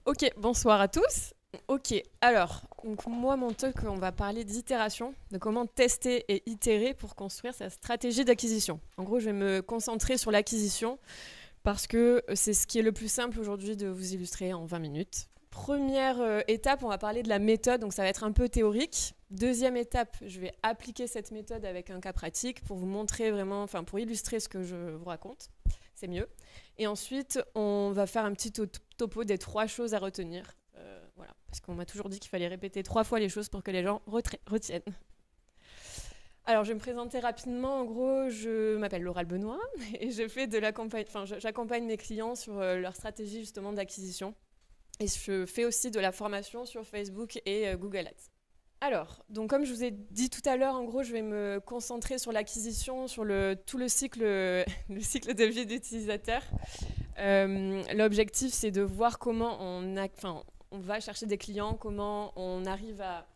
Ok, bonsoir à tous. Ok, alors, donc moi, mon talk, on va parler d'itération, de comment tester et itérer pour construire sa stratégie d'acquisition. En gros, je vais me concentrer sur l'acquisition parce que c'est ce qui est le plus simple aujourd'hui de vous illustrer en 20 minutes. Première étape, on va parler de la méthode, donc ça va être un peu théorique. Deuxième étape, je vais appliquer cette méthode avec un cas pratique pour vous montrer vraiment, enfin pour illustrer ce que je vous raconte, c'est mieux. Et ensuite, on va faire un petit topo des 3 choses à retenir. Voilà, parce qu'on m'a toujours dit qu'il fallait répéter 3 fois les choses pour que les gens retiennent. Alors, je vais me présenter rapidement. En gros, je m'appelle Laurel Benoît et j'accompagne mes clients sur leur stratégie justement d'acquisition. Et je fais aussi de la formation sur Facebook et Google Ads. Alors, donc comme je vous ai dit tout à l'heure, en gros, je vais me concentrer sur l'acquisition, sur tout le cycle, le cycle de vie d'utilisateur. L'objectif, c'est de voir comment on va chercher des clients, comment on arrive à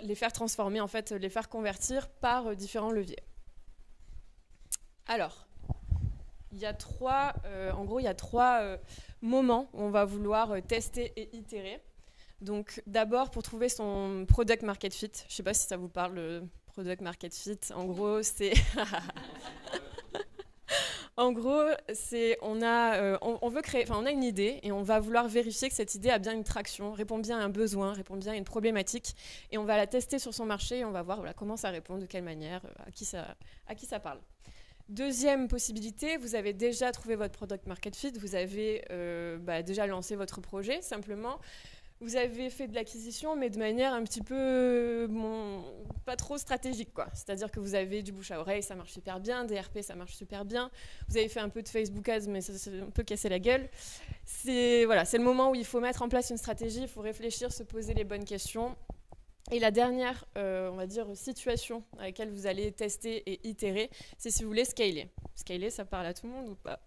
les faire transformer, en fait, les faire convertir par différents leviers. Alors, en gros, il y a trois moments où on va vouloir tester et itérer. Donc, d'abord, pour trouver son product market fit, je ne sais pas si ça vous parle, le product market fit. En gros, c'est En gros, on veut créer, on a une idée et on va vouloir vérifier que cette idée a bien une traction, répond bien à un besoin, répond bien à une problématique, et on va la tester sur son marché et on va voir comment ça répond, de quelle manière, à qui ça parle. Deuxième possibilité, vous avez déjà trouvé votre product market fit, vous avez déjà lancé votre projet, simplement. Vous avez fait de l'acquisition, mais de manière un petit peu pas trop stratégique, quoi. C'est-à-dire que vous avez du bouche à oreille, ça marche super bien, des RP, ça marche super bien. Vous avez fait un peu de Facebook Ads, mais ça s'est un peu cassé la gueule. C'est le moment où il faut mettre en place une stratégie, il faut réfléchir, se poser les bonnes questions. Et la dernière, on va dire, situation à laquelle vous allez tester et itérer, c'est si vous voulez scaler. Scaler, ça parle à tout le monde ou pas ?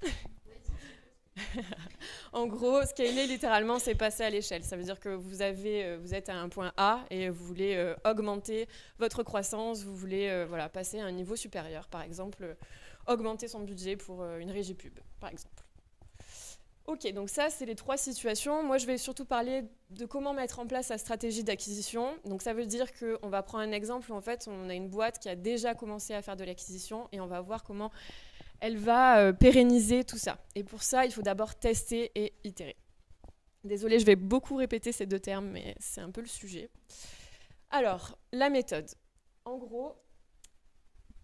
En gros, scaler, littéralement, c'est passer à l'échelle. Ça veut dire que vous êtes à un point A et vous voulez augmenter votre croissance, vous voulez passer à un niveau supérieur. Par exemple, augmenter son budget pour une régie pub, par exemple. Ok, donc ça, c'est les 3 situations. Moi, je vais surtout parler de comment mettre en place sa stratégie d'acquisition. Donc ça veut dire qu'on va prendre un exemple où en fait, on a une boîte qui a déjà commencé à faire de l'acquisition et on va voir comment elle va pérenniser tout ça. Et pour ça, il faut d'abord tester et itérer. Désolée, je vais beaucoup répéter ces 2 termes, mais c'est un peu le sujet. Alors, la méthode. En gros,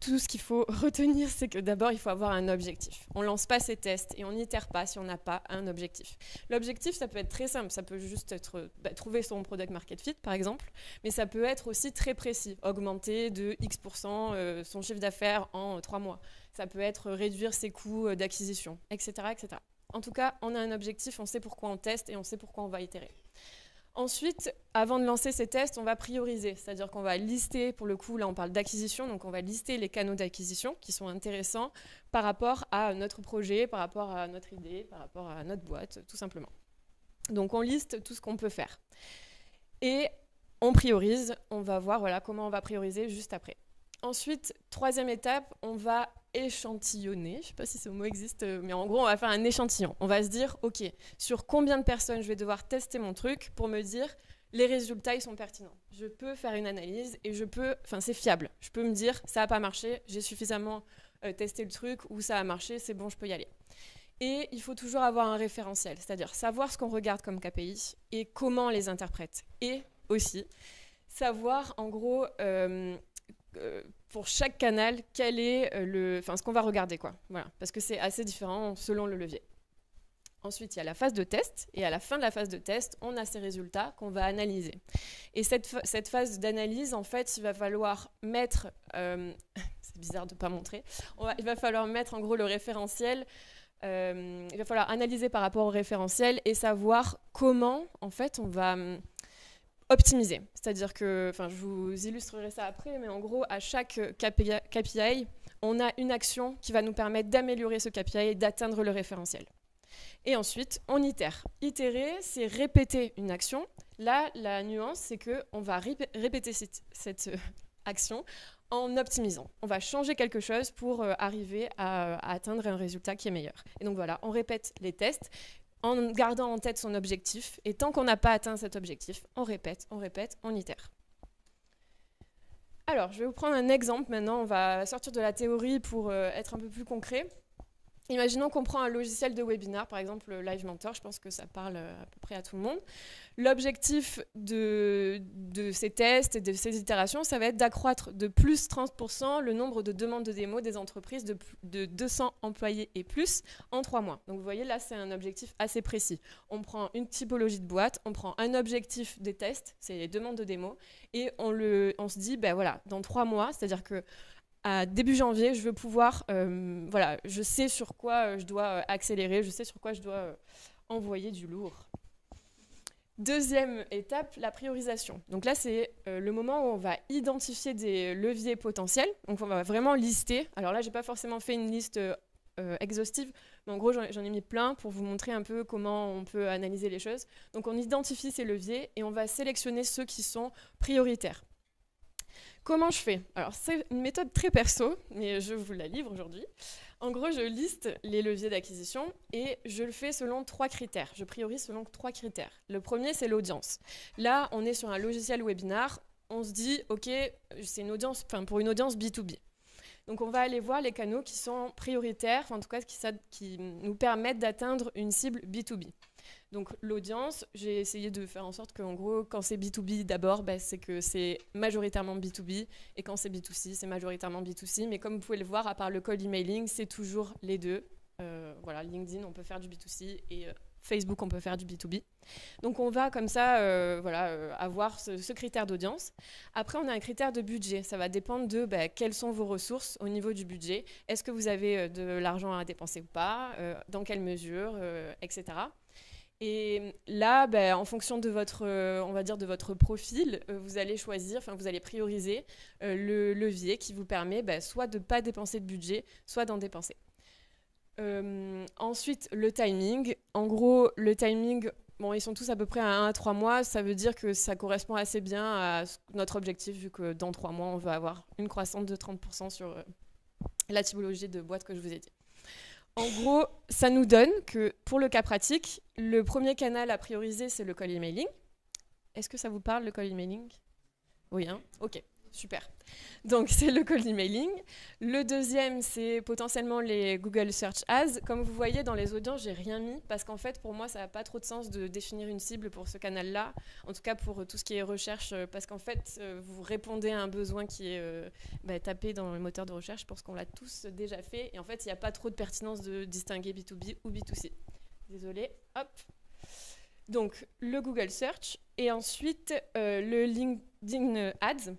tout ce qu'il faut retenir, c'est que d'abord, il faut avoir un objectif. On ne lance pas ses tests et on n'itère pas si on n'a pas un objectif. L'objectif, ça peut être très simple. Ça peut juste être trouver son product market fit, par exemple. Mais ça peut être aussi très précis. Augmenter de X% son chiffre d'affaires en 3 mois. Ça peut être réduire ses coûts d'acquisition, etc., etc. En tout cas, on a un objectif, on sait pourquoi on teste et on sait pourquoi on va itérer. Ensuite, avant de lancer ces tests, on va prioriser, c'est-à-dire qu'on va lister, pour le coup, là on parle d'acquisition, donc on va lister les canaux d'acquisition qui sont intéressants par rapport à notre projet, par rapport à notre idée, par rapport à notre boîte, tout simplement. Donc on liste tout ce qu'on peut faire. Et on priorise, on va voir comment on va prioriser juste après. Ensuite, 3e étape, on va échantillonner. Je ne sais pas si ce mot existe, mais en gros, on va faire un échantillon. On va se dire, OK, sur combien de personnes je vais devoir tester mon truc pour me dire les résultats, ils sont pertinents. Je peux faire une analyse et c'est fiable. Je peux me dire, ça n'a pas marché, j'ai suffisamment testé le truc, ou ça a marché, c'est bon, je peux y aller. Et il faut toujours avoir un référentiel, c'est-à-dire savoir ce qu'on regarde comme KPI et comment on les interprète. Et aussi, savoir, en gros, pour chaque canal, quel est ce qu'on va regarder, quoi. Voilà, parce que c'est assez différent selon le levier. Ensuite, il y a la phase de test, et à la fin de la phase de test, on a ces résultats qu'on va analyser. Et cette phase d'analyse, en fait, il va falloir mettre, c'est bizarre de ne pas montrer, il va falloir mettre en gros le référentiel, il va falloir analyser par rapport au référentiel et savoir comment, en fait, on va optimiser. C'est-à-dire que, je vous illustrerai ça après, mais en gros, à chaque KPI, on a une action qui va nous permettre d'améliorer ce KPI et d'atteindre le référentiel. Et ensuite, on itère. Itérer, c'est répéter une action. Là, la nuance, c'est qu'on va répéter cette action en optimisant. On va changer quelque chose pour arriver à atteindre un résultat qui est meilleur. Et donc voilà, on répète les tests. en gardant en tête son objectif. Et tant qu'on n'a pas atteint cet objectif, on répète, on itère. Alors, je vais vous prendre un exemple maintenant. On va sortir de la théorie pour être un peu plus concret. Imaginons qu'on prend un logiciel de webinar, par exemple Live Mentor, je pense que ça parle à peu près à tout le monde. L'objectif de ces tests et de ces itérations, ça va être d'accroître de plus 30% le nombre de demandes de démo des entreprises de 200 employés et plus en 3 mois. Donc vous voyez, là, c'est un objectif assez précis. On prend une typologie de boîte, on prend un objectif des tests, c'est les demandes de démo, et on se dit, ben voilà, dans 3 mois, c'est-à-dire que à début janvier, je veux pouvoir, voilà, je sais sur quoi je dois accélérer, je sais sur quoi je dois envoyer du lourd. Deuxième étape, la priorisation. Donc là, c'est le moment où on va identifier des leviers potentiels. Donc on va vraiment lister. Alors là, j'ai pas forcément fait une liste exhaustive, mais en gros, j'en ai mis plein pour vous montrer un peu comment on peut analyser les choses. Donc on identifie ces leviers et on va sélectionner ceux qui sont prioritaires. Comment je fais? Alors, c'est une méthode très perso, mais je vous la livre aujourd'hui. En gros, je liste les leviers d'acquisition et je le fais selon 3 critères. Je priorise selon 3 critères. Le premier, c'est l'audience. Là, on est sur un logiciel webinar. On se dit, OK, c'est une audience, pour une audience B2B. Donc, on va aller voir les canaux qui sont prioritaires, en tout cas, qui nous permettent d'atteindre une cible B2B. Donc l'audience, j'ai essayé de faire en sorte qu'en gros, quand c'est B2B d'abord, c'est que c'est majoritairement B2B, et quand c'est B2C, c'est majoritairement B2C. Mais comme vous pouvez le voir, à part le cold emailing, c'est toujours les deux. Voilà, LinkedIn, on peut faire du B2C, et Facebook, on peut faire du B2B. Donc on va comme ça voilà, avoir ce critère d'audience. Après, on a un critère de budget. Ça va dépendre de quelles sont vos ressources au niveau du budget. Est-ce que vous avez de l'argent à dépenser ou pas, dans quelle mesure, etc. Et là, en fonction de votre, on va dire de votre profil, vous allez choisir, vous allez prioriser le levier qui vous permet soit de ne pas dépenser de budget, soit d'en dépenser. Ensuite, le timing. En gros, le timing, bon, ils sont tous à peu près à 1 à 3 mois. Ça veut dire que ça correspond assez bien à notre objectif, vu que dans 3 mois, on va avoir une croissance de 30% sur la typologie de boîte que je vous ai dit. En gros, ça nous donne que, pour le cas pratique, le premier canal à prioriser, c'est le cold emailing. Est-ce que ça vous parle, le cold emailing? Oui, hein? Ok, super. Donc, c'est le cold emailing. Le deuxième, c'est potentiellement les Google Search Ads. Comme vous voyez, dans les audiences, j'ai rien mis, parce qu'en fait, pour moi, ça n'a pas trop de sens de définir une cible pour ce canal-là. En tout cas, pour tout ce qui est recherche, parce qu'en fait, vous répondez à un besoin qui est tapé dans le moteur de recherche, parce qu'on l'a tous déjà fait. Et en fait, il n'y a pas trop de pertinence de distinguer B2B ou B2C. Désolée, hop. Donc, le Google Search, et ensuite, le LinkedIn Ads.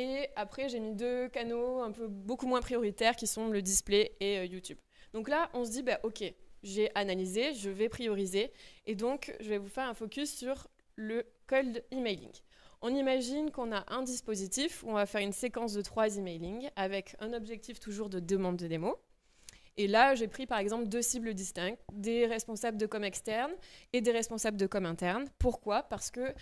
Et après, j'ai mis 2 canaux beaucoup moins prioritaires qui sont le display et YouTube. Donc là, on se dit, OK, j'ai analysé, je vais prioriser. Et donc, je vais vous faire un focus sur le cold emailing. On imagine qu'on a un dispositif où on va faire une séquence de 3 emailing avec un objectif toujours de demande de démo. Et là, j'ai pris par exemple 2 cibles distinctes, des responsables de com externe et des responsables de com interne. Pourquoi? Parce que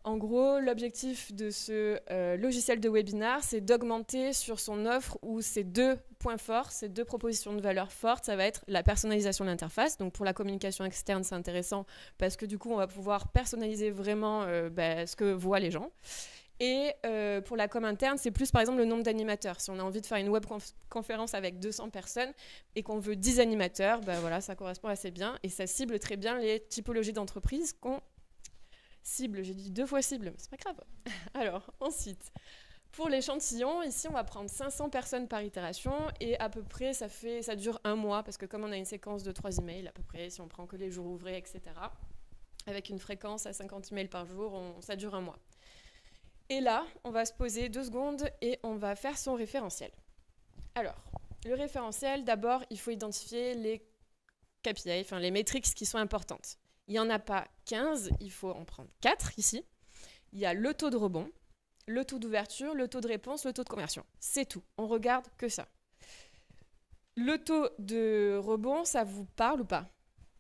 en gros, l'objectif de ce logiciel de webinar, c'est d'augmenter sur son offre où ces 2 points forts, ces 2 propositions de valeur fortes, ça va être la personnalisation de l'interface. Donc pour la communication externe, c'est intéressant parce que du coup, on va pouvoir personnaliser vraiment ce que voient les gens. Et pour la com interne, c'est plus par exemple le nombre d'animateurs. Si on a envie de faire une webconférence avec 200 personnes et qu'on veut 10 animateurs, voilà, ça correspond assez bien et ça cible très bien les typologies d'entreprises qu'on cible, j'ai dit 2 fois cible, mais c'est pas grave. Alors, ensuite, pour l'échantillon, ici, on va prendre 500 personnes par itération et à peu près, ça dure 1 mois parce que comme on a une séquence de 3 emails, à peu près, si on prend que les jours ouvrés, etc., avec une fréquence à 50 emails par jour, ça dure 1 mois. Et là, on va se poser 2 secondes et on va faire son référentiel. Alors, le référentiel, d'abord, il faut identifier les KPI, les métriques qui sont importantes. Il n'y en a pas 15, il faut en prendre 4 ici. Il y a le taux de rebond, le taux d'ouverture, le taux de réponse, le taux de conversion. C'est tout, on regarde que ça. Le taux de rebond, ça vous parle ou pas?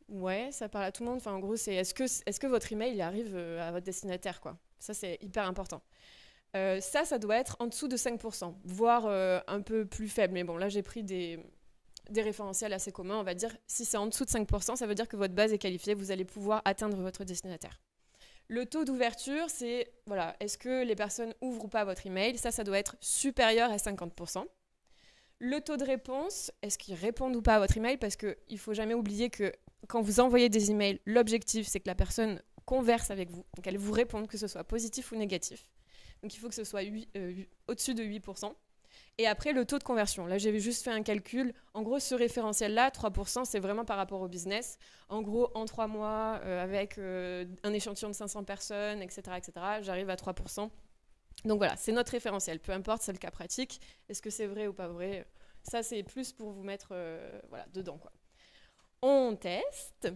Ouais, ça parle à tout le monde. En gros, c'est est-ce que votre email il arrive à votre destinataire, quoi. Ça, c'est hyper important. Ça doit être en dessous de 5%, voire un peu plus faible. Mais bon, là, j'ai pris des des référentiels assez communs, on va dire, si c'est en dessous de 5%, ça veut dire que votre base est qualifiée, vous allez pouvoir atteindre votre destinataire. Le taux d'ouverture, c'est, voilà, est-ce que les personnes ouvrent ou pas votre email? Ça doit être supérieur à 50%. Le taux de réponse, est-ce qu'ils répondent ou pas à votre email? Parce qu'il ne faut jamais oublier que quand vous envoyez des emails, l'objectif, c'est que la personne converse avec vous, donc elle vous réponde, que ce soit positif ou négatif. Donc il faut que ce soit au-dessus de 8%. Et après, le taux de conversion. Là, j'ai juste fait un calcul. En gros, ce référentiel-là, 3%, c'est vraiment par rapport au business. En gros, en 3 mois, avec un échantillon de 500 personnes, etc., j'arrive à 3%. Donc voilà, c'est notre référentiel. Peu importe, c'est le cas pratique. Est-ce que c'est vrai ou pas vrai? Ça, c'est plus pour vous mettre voilà, dedans, quoi. On teste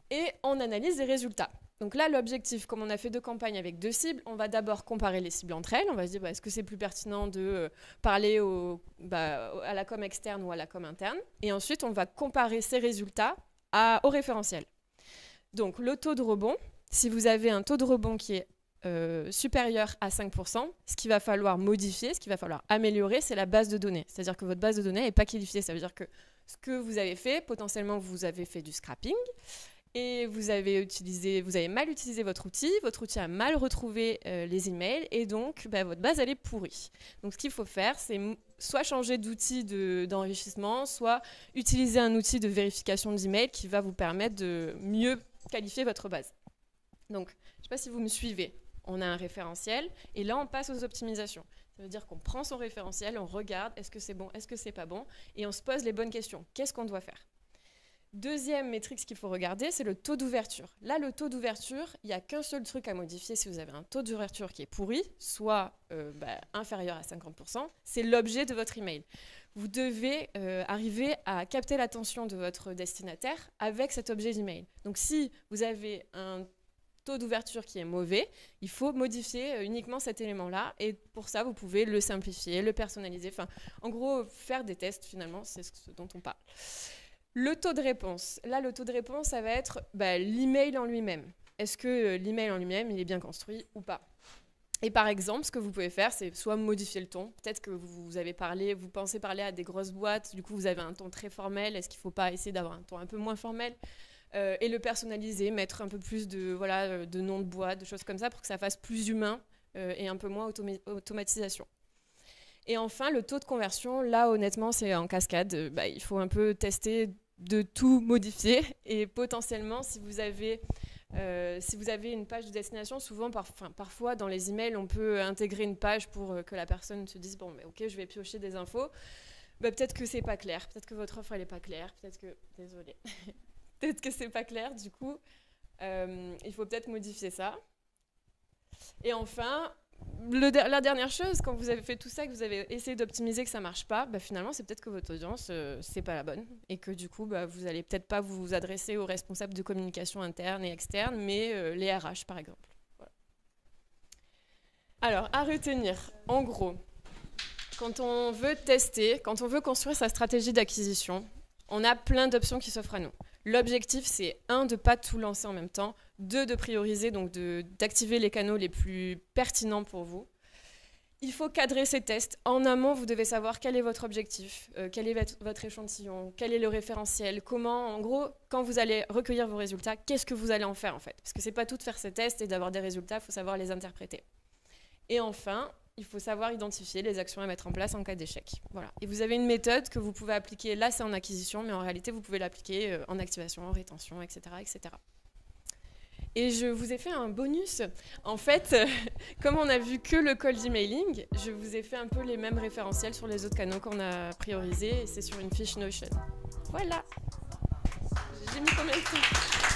et on analyse les résultats. Donc là, l'objectif, comme on a fait 2 campagnes avec 2 cibles, on va d'abord comparer les cibles entre elles. On va se dire, est-ce que c'est plus pertinent de parler à la com externe ou à la com interne? Et ensuite, on va comparer ces résultats au référentiel. Donc, le taux de rebond, si vous avez un taux de rebond qui est supérieur à 5%, ce qu'il va falloir modifier, ce qu'il va falloir améliorer, c'est la base de données. C'est-à-dire que votre base de données n'est pas qualifiée. Ça veut dire que ce que vous avez fait, potentiellement, vous avez fait du scrapping. Et vous avez mal utilisé votre outil a mal retrouvé les emails, et donc votre base, elle est pourrie. Donc ce qu'il faut faire, c'est soit changer d'outil d'enrichissement, soit utiliser un outil de vérification d'email qui va vous permettre de mieux qualifier votre base. Donc, je ne sais pas si vous me suivez. On a un référentiel, et là, on passe aux optimisations. Ça veut dire qu'on prend son référentiel, on regarde, est-ce que c'est bon, est-ce que c'est pas bon, et on se pose les bonnes questions. Qu'est-ce qu'on doit faire? Deuxième métrique qu'il faut regarder, c'est le taux d'ouverture. Là, le taux d'ouverture, il n'y a qu'un seul truc à modifier si vous avez un taux d'ouverture qui est pourri, soit inférieur à 50%, c'est l'objet de votre email. Vous devez arriver à capter l'attention de votre destinataire avec cet objet d'email. Donc si vous avez un taux d'ouverture qui est mauvais, il faut modifier uniquement cet élément-là, et pour ça, vous pouvez le simplifier, le personnaliser, enfin, en gros, faire des tests, finalement, c'est ce dont on parle. Le taux de réponse. Là, le taux de réponse, ça va être l'email en lui-même. Est-ce que l'email en lui-même, il est bien construit ou pas? Et par exemple, ce que vous pouvez faire, c'est soit modifier le ton. Peut-être que vous pensez parler à des grosses boîtes, du coup, vous avez un ton très formel. Est-ce qu'il ne faut pas essayer d'avoir un ton un peu moins formel? Et le personnaliser, mettre un peu plus de noms de boîtes, de choses comme ça, pour que ça fasse plus humain et un peu moins automatisation. Et enfin, le taux de conversion, là, honnêtement, c'est en cascade. Il faut un peu tester de tout modifier. Et potentiellement, si vous avez une page de destination, souvent, parfois, dans les emails, on peut intégrer une page pour que la personne se dise « Bon, ok, je vais piocher des infos. » Peut-être que c'est pas clair. Peut-être que votre offre, elle n'est pas claire. Peut-être que... Désolée. Peut-être que c'est pas clair. Du coup, il faut peut-être modifier ça. Et enfin... la dernière chose, quand vous avez fait tout ça, que vous avez essayé d'optimiser, que ça ne marche pas, finalement, c'est peut-être que votre audience, c'est pas la bonne. Et que du coup, vous n'allez peut-être pas vous adresser aux responsables de communication interne et externe, mais les RH, par exemple. Voilà. Alors, à retenir, en gros, quand on veut tester, quand on veut construire sa stratégie d'acquisition, on a plein d'options qui s'offrent à nous. L'objectif, c'est 1, de ne pas tout lancer en même temps, 2, de prioriser, donc d'activer les canaux les plus pertinents pour vous. Il faut cadrer ces tests. En amont, vous devez savoir quel est votre objectif, quel est votre échantillon, quel est le référentiel, comment, en gros, quand vous allez recueillir vos résultats, qu'est-ce que vous allez en faire en fait? Parce que c'est pas tout de faire ces tests et d'avoir des résultats, il faut savoir les interpréter. Et enfin, il faut savoir identifier les actions à mettre en place en cas d'échec. Voilà. Et vous avez une méthode que vous pouvez appliquer, là c'est en acquisition, mais en réalité vous pouvez l'appliquer en activation, en rétention, etc., etc. Et je vous ai fait un bonus. En fait, comme on n'a vu que le cold emailing, je vous ai fait un peu les mêmes référentiels sur les autres canaux qu'on a priorisés, et c'est sur une fiche Notion. Voilà. J'ai mis combien de temps ?